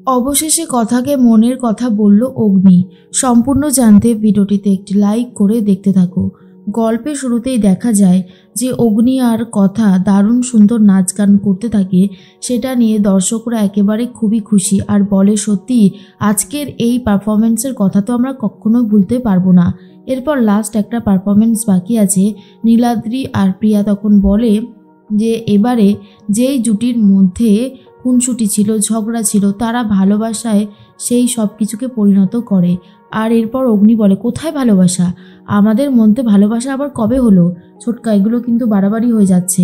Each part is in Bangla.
অবশেষে কথাকে মনের কথা বলল অগ্নি। সম্পূর্ণ জানতে ভিডিওটিতে একটি লাইক করে দেখতে থাকো। গল্পের শুরুতেই দেখা যায় যে অগ্নি আর কথা দারুণ সুন্দর নাচ গান করতে থাকে। সেটা নিয়ে দর্শকরা একেবারে খুবই খুশি আর বলে সত্যি আজকের এই পারফরমেন্সের কথা তো আমরা কখনোই ভুলতে পারবো না। এরপর লাস্ট একটা পারফরমেন্স বাকি আছে। নীলাদ্রি আর প্রিয়া তখন বলে যে এবারে যেই জুটির মধ্যে খুনসুটি ছিল, ঝগড়া ছিল, তারা ভালোবাসায় সেই সব কিছুকে পরিণত করে। আর এরপর অগ্নি বলে কোথায় ভালোবাসা, আমাদের মধ্যে ভালোবাসা আবার কবে হলো? ছোটকা এগুলো কিন্তু বাড়াবাড়ি হয়ে যাচ্ছে।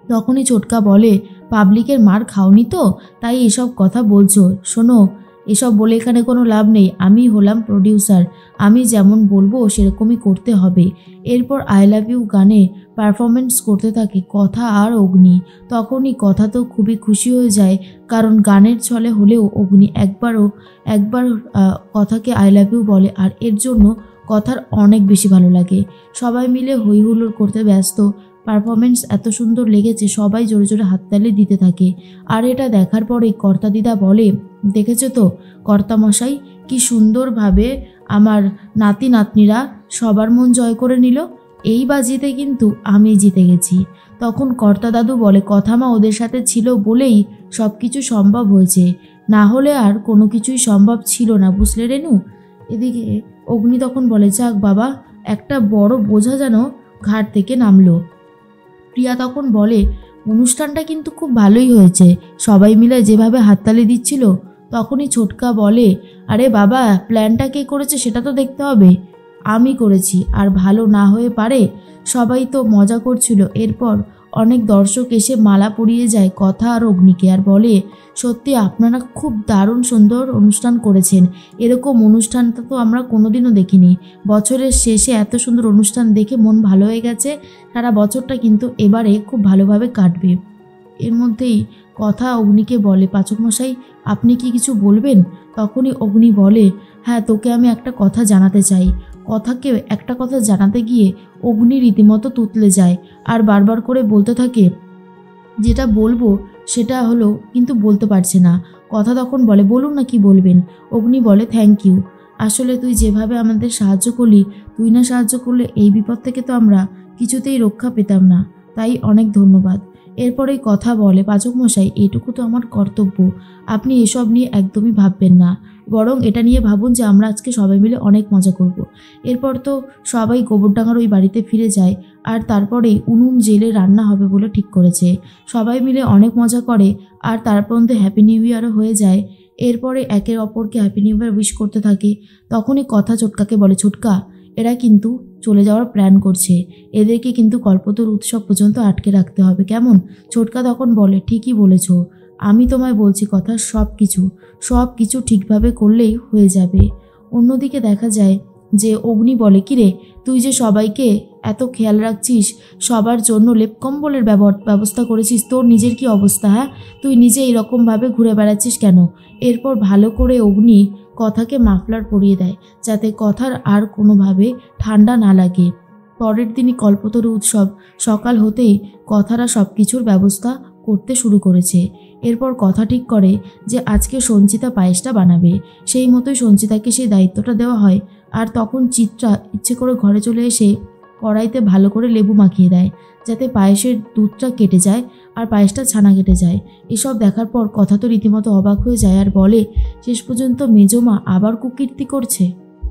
তখনই ছোটকা বলে পাবলিকের মার খাওনি তো, তাই এসব কথা বলছো। শোনো, এসব বলে এখানে কোনো লাভ নেই। আমি হলাম প্রডিউসার, আমি যেমন বলবো সেরকমই করতে হবে। এরপর আই লাভ ইউ গানে পারফরমেন্স করতে থাকে কথা আর অগ্নি। তখনই কথা তো খুবই খুশি হয়ে যায়, কারণ গানের ছলে হলেও অগ্নি একবার কথাকে আই লাভ ইউ বলে, আর এর জন্য কথার অনেক বেশি ভালো লাগে। সবাই মিলে হই হুল্লোড় করতে ব্যস্ত। পারফরমেন্স এত সুন্দর লেগেছে, সবাই জোরে জোরে হাততালি দিতে থাকে। আর এটা দেখার পরেই কর্তা দিদা বলে দেখেছো তো কর্তামশাই, কি সুন্দরভাবে আমার নাতি নাতনিরা সবার মন জয় করে নিল। এই বাজিতে কিন্তু আমি জিতে গেছি। তখন কর্তা দাদু বলে কথা মা ওদের সাথে ছিল বলেই সব কিছু সম্ভব হয়েছে, না হলে আর কোনো কিছুই সম্ভব ছিল না, বুঝলে রেনু? এদিকে অগ্নি তখন বলে যাক বাবা, একটা বড় বোঝা যেন ঘাট থেকে নামলো। প্রিয়া তখন বলে অনুষ্ঠানটা কিন্তু খুব ভালোই হয়েছে, সবাই মিলে যেভাবে হাততালি দিচ্ছিল। তখনই ছোটকা বলে আরে বাবা, প্ল্যানটা কে করেছে সেটা তো দেখতে হবে। আমি করেছি, আর ভালো না হয়ে পারে? সবাই তো মজা করছিল। এরপর অনেক দর্শক এসে মালা পরিয়ে যায় কথা আর অগ্নিকে, আর বলে সত্যি আপনারা খুব দারুণ সুন্দর অনুষ্ঠান করেছেন। এরকম অনুষ্ঠানটা তো আমরা কোনোদিনও দেখিনি। বছরের শেষে এত সুন্দর অনুষ্ঠান দেখে মন ভালো হয়ে গেছে। সারা বছরটা কিন্তু এবারে খুব ভালোভাবে কাটবে। এর মধ্যেই কথা অগ্নিকে বলে পাচক মশাই, আপনি কি কিছু বলবেন? তখনই অগ্নি বলে হ্যাঁ, তোকে আমি একটা কথা জানাতে চাই। কথাকে একটা কথা জানাতে গিয়ে অগ্নি রীতিমতো তুতলে যায় আর বারবার করে বলতে থাকে যেটা বলবো সেটা হলো, কিন্তু বলতে পারছে না। কথা তখন বলে বলুন না কি বলবেন। অগ্নি বলে থ্যাংক ইউ। আসলে তুই যেভাবে আমাদের সাহায্য করলি, তুই না সাহায্য করলে এই বিপদ থেকে তো আমরা কিছুতেই রক্ষা পেতাম না, তাই অনেক ধন্যবাদ। এরপরেই কথা বলে পাচক মশাই, এটুকু তো আমার কর্তব্য, আপনি এসব নিয়ে একদমই ভাববেন না, বরং এটা নিয়ে ভাবুন যে আমরা আজকে সবাই মিলে অনেক মজা করব। এরপর তো সবাই গোবরডাঙ্গার ওই বাড়িতে ফিরে যায়, আর তারপরেই উনুন জেলে রান্না হবে বলে ঠিক করেছে। সবাই মিলে অনেক মজা করে, আর তারপর হ্যাপি নিউ ইয়ারও হয়ে যায়। এরপরে একের অপরকে হ্যাপি নিউ ইয়ার উইশ করতে থাকে। তখনই কথা ছোটকাকে বলে ছোটকা, এরা কিন্তু চলে যাওয়ার প্ল্যান করছে, এদেরকে কিন্তু কল্পতরু উৎসব পর্যন্ত আটকে রাখতে হবে, কেমন? ছোটকা তখন বলে ঠিকই বলেছ, আমি তোমায় বলছি কথা, সব কিছু ঠিকভাবে করলেই হয়ে যাবে। অন্যদিকে দেখা যায় যে অগ্নি বলে কিরে, তুই যে সবাইকে এত খেয়াল রাখছিস, সবার জন্য লেপ কম্বলের ব্যবস্থা করেছিস, তোর নিজের কি অবস্থা? হ্যাঁ, তুই নিজে এরকমভাবে ঘুরে বেড়াচ্ছিস কেন? এরপর ভালো করে অগ্নি কথাকে মাফলার পরিয়ে দেয়, যাতে কথার আর কোনোভাবে ঠান্ডা না লাগে। পরের দিনই কল্পতরু উৎসব। সকাল হতেই কথারা সব কিছুর ব্যবস্থা করতে শুরু করেছে। এরপর কথা ঠিক করে যে আজকে সঞ্চিতা পায়েসটা বানাবে। সেই মতোই সঞ্চিতাকে সেই দায়িত্বটা দেওয়া হয়। আর তখন চিত্রা ইচ্ছে করে ঘরে চলে এসে কড়াইতে ভালো করে লেবু মাখিয়ে দেয়, যাতে পায়েসের দুধটা কেটে যায় আর পায়েসটা ছানা কেটে যায়। এসব দেখার পর কথা তো রীতিমতো অবাক হয়ে যায় আর বলে শেষ পর্যন্ত মেজমা আবার কুকীর্তি করছে।